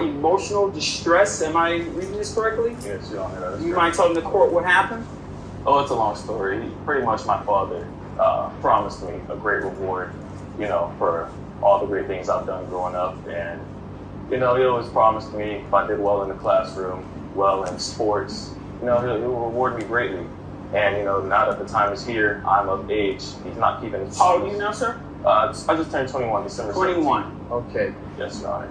Emotional distress. Am I reading this correctly? Yes, Your Honor. That is You correct. mind telling the court what happened? Oh, it's a long story. Pretty much my father promised me a great reward, for all the great things I've done growing up. And, he always promised me if I did well in the classroom, well in sports, he'll reward me greatly. And, now that the time is here, I'm of age. He's not keeping his promise. How old are you now, sir? I just turned 21 December 21. Okay. Yes, Your Honor.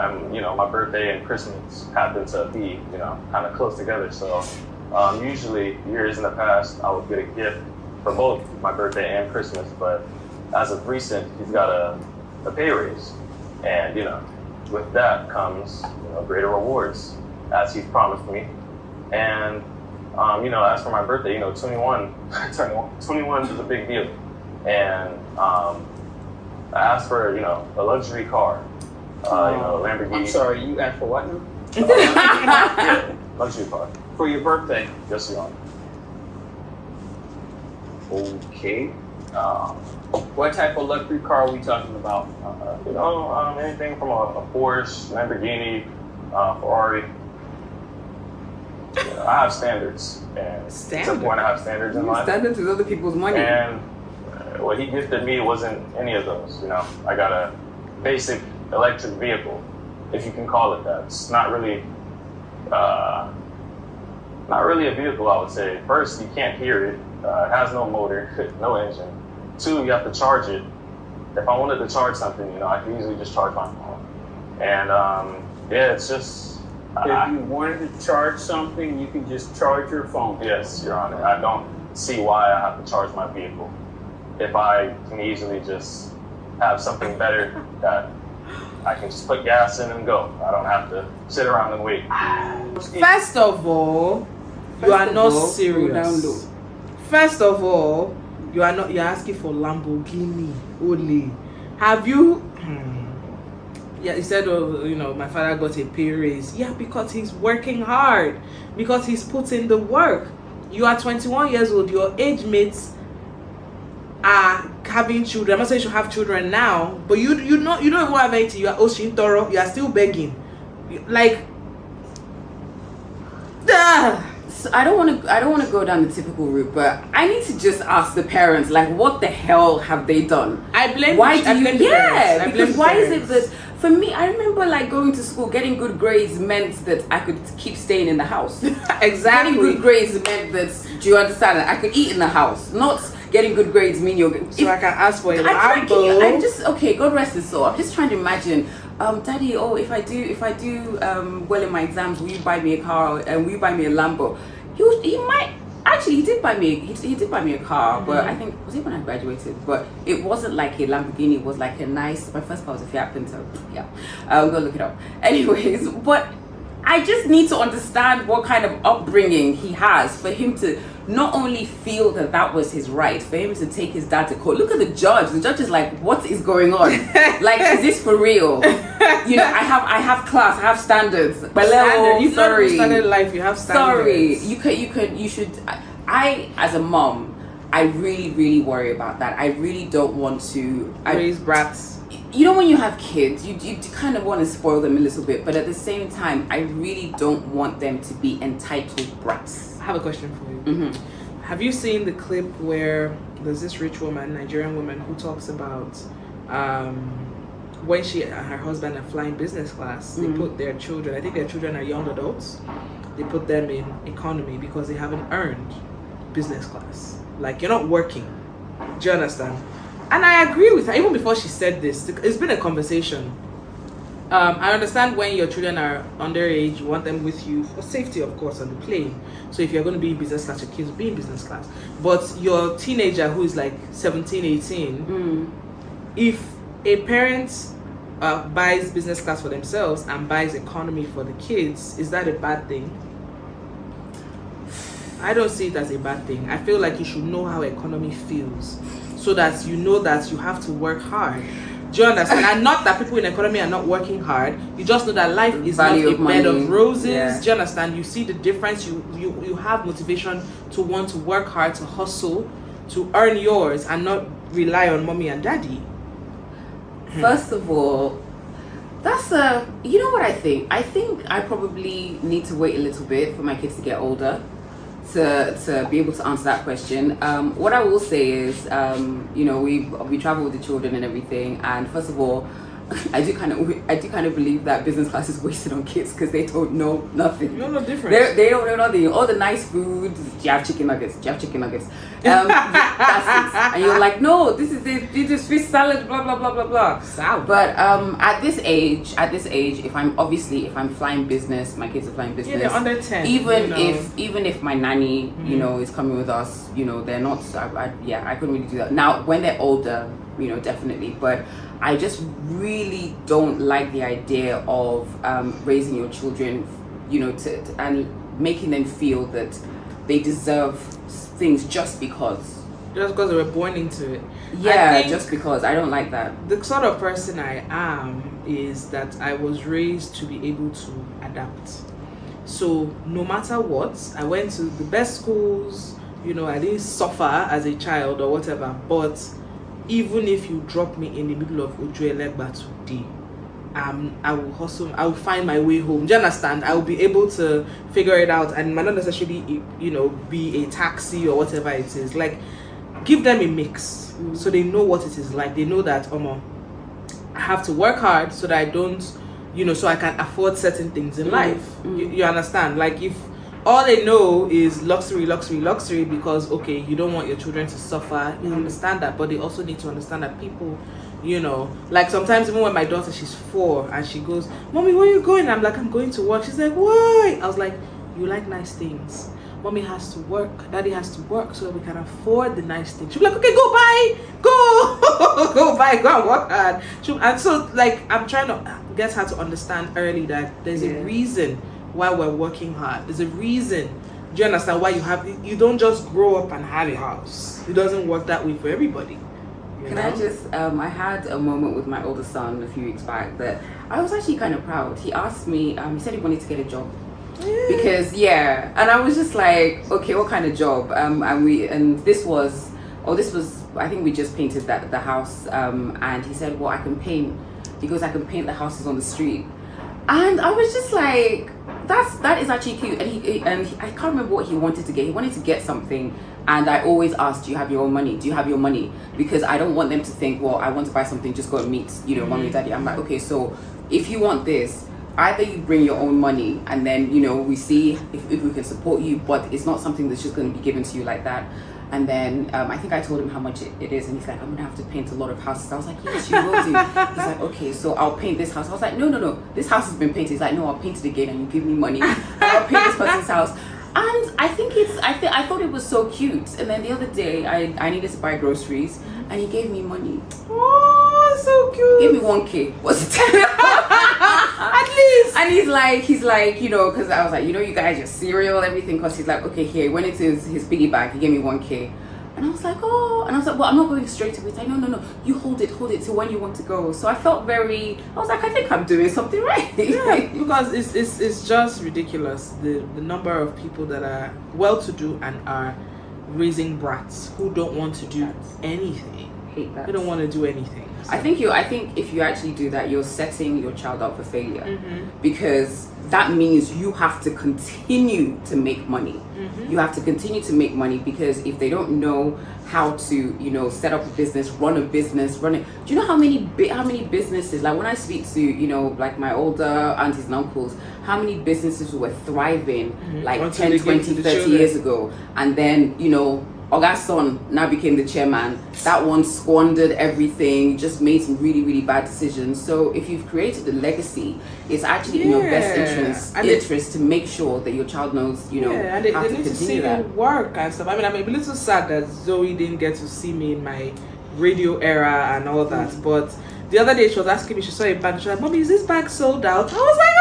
And, my birthday and Christmas happen to be, kind of close together. So usually years in the past, I would get a gift for both my birthday and Christmas. But as of recent, he's got a pay raise. And, with that comes, greater rewards, as he's promised me. And, as for my birthday, 21, turning 21 is a big deal. And I asked for, a luxury car. Lamborghini. I'm sorry, you asked for what now? Yeah, luxury car. For your birthday. Yes, Your Honor. Okay. What type of luxury car are we talking about? Anything from a Porsche, Lamborghini, Ferrari. I have standards, and it's important to have standards in life. Standards with other people's money. And what he gifted me wasn't any of those. I got a basic electric vehicle, if you can call it that. It's not really a vehicle, I would say. First, you can't hear it. It has no motor, no engine. Two, you have to charge it. If I wanted to charge something, I can easily just charge my phone. And it's just. If you wanted to charge something, you can just charge your phone. Yes, Your Honor. I don't see why I have to charge my vehicle if I can easily just have something better that I can just put gas in and go. I don't have to sit around and wait. First of all, you are not serious. First of all, you're asking for Lamborghini only. Have you? Yeah, he said, my father got a pay raise. Yeah, because he's working hard, because he's put in the work. You are 21 years old. Your age mates are having children. I'm not saying you should have children now, but you don't even have anything. You are Oshintoro. You are still begging, So I don't want to go down the typical route, but I need to just ask the parents, what the hell have they done? I blame. Why do you? blame the Yeah, parents. because why is it that for me? I remember going to school, getting good grades meant that I could keep staying in the house. Exactly. Getting good grades meant that, do you understand? I could eat in the house. Not getting good grades mean you're. So I can ask for a I'm Lambo. just okay. God rest his soul. I'm just trying to imagine. Daddy, if I do well in my exams, will you buy me a car and will you buy me a Lambo? He might actually. He did buy me a car, but I think was it when I graduated? But it wasn't like a Lamborghini. It was like a nice. My first car was a Fiat Punto. Yeah, go look it up. Anyways, but I just need to understand what kind of upbringing he has for him to not only feel that was his right, for him to take his dad to court. Look at the judge. The judge is like, what is going on? Is this for real? I have class, I have standards. But You sorry. started life. You have Sorry. standards. You should. I as a mom, I really, really worry about that. I really don't want to Raise brats. When you have kids, you kind of want to spoil them a little bit, but at the same time, I really don't want them to be entitled brats. I have a question for you. Mm-hmm. Have you seen the clip where there's this rich woman, Nigerian woman, who talks about when she and her husband are flying business class, they put their children, I think their children are young adults, they put them in economy because they haven't earned business class. You're not working. Do you understand? And I agree with her. Even before she said this, it's been a conversation. I understand when your children are underage, you want them with you for safety, of course, on the plane. So if you're going to be in business class, your kids will be in business class. But your teenager who is 17, 18, if a parent buys business class for themselves and buys economy for the kids, is that a bad thing? I don't see it as a bad thing. I feel like you should know how economy feels so that you know that you have to work hard. Do you understand? And not that people in economy are not working hard. You just know that life is not a bed of roses. Yeah. Do you understand? You see the difference. You have motivation to want to work hard, to hustle, to earn yours, and not rely on mommy and daddy. First of all, That's you know what I think? I think I probably need to wait a little bit for my kids to get older to be able to answer that question. What I will say is, you know, we travel with the children and everything, and first of all, I do kind of believe that business class is wasted on kids because they don't know nothing. No different. They don't know nothing. All the nice food. Do you have chicken nuggets? Do you have chicken nuggets? That's it. And you're like, no, this is it. This is fish salad. Blah blah blah blah blah. Salad. But at this age, if I'm flying business, my kids are flying business. Yeah, they're under 10. Even you know. even if my nanny, you know, is coming with us, you know, they're not. I couldn't really do that. Now when they're older, you know, definitely. But I just really don't like the idea of raising your children, you know, and making them feel that they deserve things just because. Just because they were born into it. Yeah, just because. I don't like that. The sort of person I am is that I was raised to be able to adapt. So no matter what, I went to the best schools, you know, I didn't suffer as a child or whatever, but even if you drop me in the middle of Ojuelegba today, I will hustle, I will find my way home. Do you understand? I will be able to figure it out and might not necessarily, you know, be a taxi or whatever it is. Like, give them a mix so they know what it is like. They know that, I have to work hard so that I don't, you know, so I can afford certain things in life. You understand? Like, if all they know is luxury because, okay, you don't want your children to suffer, you understand that, but they also need to understand that people, you know, like sometimes even when my daughter, she's 4 and she goes, Mommy, where are you going? I'm like, I'm going to work. She's like, why? I was like, you like nice things. Mommy has to work, Daddy has to work so that we can afford the nice things. She'll be like, okay, go buy, go buy, go and work hard. And so, like, I'm trying to get her to understand early that there's a reason why we're working hard. There's a reason. Do you understand why you don't just grow up and have a house? It doesn't work that way for everybody. Can I just, I had a moment with my older son a few weeks back that I was actually kind of proud. He asked me, he said he wanted to get a job. Because, and I was just like, okay, what kind of job? And this was, I think we just painted the house. And he said, well, I can paint. He goes, I can paint the houses on the street. And I was just like, that is actually cute. And I can't remember what he wanted to get. He wanted to get something, and I always ask, do you have your own money? Do you have your money? Because I don't want them to think, well, I want to buy something, just go and meet, you know, mommy, daddy. I'm like, okay, so if you want this, either you bring your own money, and then, you know, we see if we can support you, but it's not something that's just going to be given to you like that. And then I think I told him how much it is, and he's like, I'm gonna have to paint a lot of houses. I was like, yes, you will do. He's like, okay, so I'll paint this house. I was like, no, this house has been painted. He's like, no, I'll paint it again, and you give me money, and I'll paint this person's house. And I think I thought it was so cute. And then the other day, I needed to buy groceries, and he gave me money. Oh, so cute. Give me 1K. What's it? At least. And he's like, you know, because I was like, you know, you guys, your cereal, everything. Because he's like, okay, here, when it's his piggy bank, he gave me 1K. And I was like, oh, and I was like, well, I'm not going straight away. He's like, no, you hold it to when you want to go. So I felt I was like, I think I'm doing something right. Yeah, because it's just ridiculous, the number of people that are well-to-do and are raising brats who don't want to do anything. Hate that. They don't want to do anything. So. I think if you actually do that, you're setting your child up for failure, because that means you have to continue to make money. You have to continue to make money, because if they don't know how to, you know, set up a business, run it. Do you know how many businesses? Like when I speak to, you know, like my older aunties and uncles, how many businesses were thriving like Until 10, 20, 30 years ago, and then, you know, Oga's son now became the chairman. That one squandered everything, just made some really, really bad decisions. So if you've created a legacy, it's actually in your best interest to make sure that your child knows, you know, and they how to need to continue see that. me work and stuff. I mean, I'm a little sad that Zoe didn't get to see me in my radio era and all that. But the other day she was asking me, she saw a bag, she was like, Mommy, is this bag sold out? I was like, oh!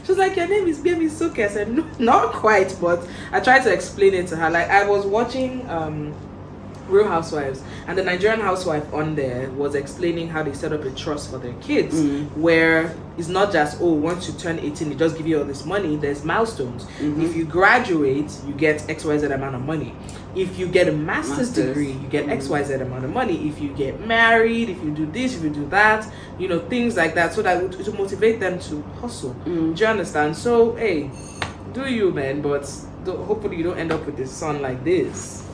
She was like, your name is Baby Suke. I said, no, not quite, but I tried to explain it to her. Like, I was watching Real Housewives, and the Nigerian housewife on there was explaining how they set up a trust for their kids, where it's not just, oh, once you turn 18 they just give you all this money. There's milestones. If you graduate, you get XYZ amount of money. If you get a master's degree, you get XYZ amount of money. If you get married, if you do this, if you do that, you know, things like that, so that it will motivate them to hustle. Do you understand? So hey, do you, man, but hopefully you don't end up with a son like this.